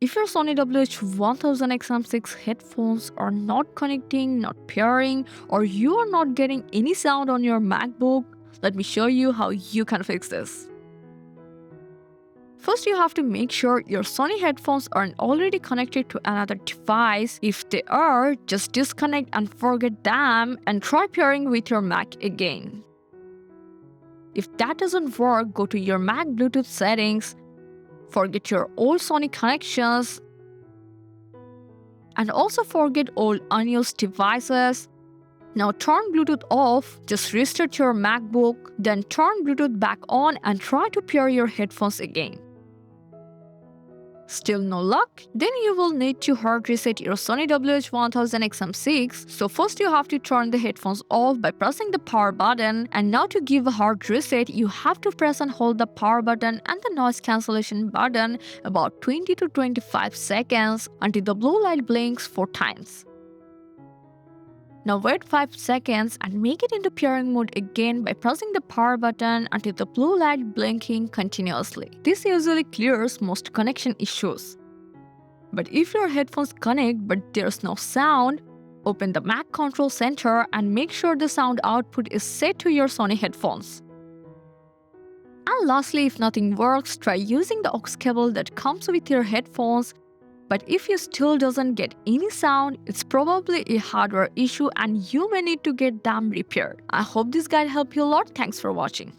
If your Sony WH-1000XM6 headphones are not connecting, not pairing, or you are not getting any sound on your MacBook, let me show you how you can fix this. First, you have to make sure your Sony headphones aren't already connected to another device. If they are, just disconnect and forget them and try pairing with your Mac again. If that doesn't work, go to your Mac Bluetooth settings, forget your old Sony connections, and also forget all unused devices. Now turn Bluetooth off, just restart your MacBook, then turn Bluetooth back on and try to pair your headphones again. Still no luck? Then you will need to hard reset your Sony WH-1000XM6. So first you have to turn the headphones off by pressing the power button, and now to give a hard reset you have to press and hold the power button and the noise cancellation button about 20 to 25 seconds until the blue light blinks 4 times. Now wait 5 seconds and make it into pairing mode again by pressing the power button until the blue light blinking continuously. This usually clears most connection issues. But if your headphones connect but there's no sound, open the Mac Control Center and make sure the sound output is set to your Sony headphones. And lastly, if nothing works, try using the AUX cable that comes with your headphones. But if you still doesn't get any sound, it's probably a hardware issue and you may need to get them repaired. I hope this guide helped you a lot. Thanks for watching.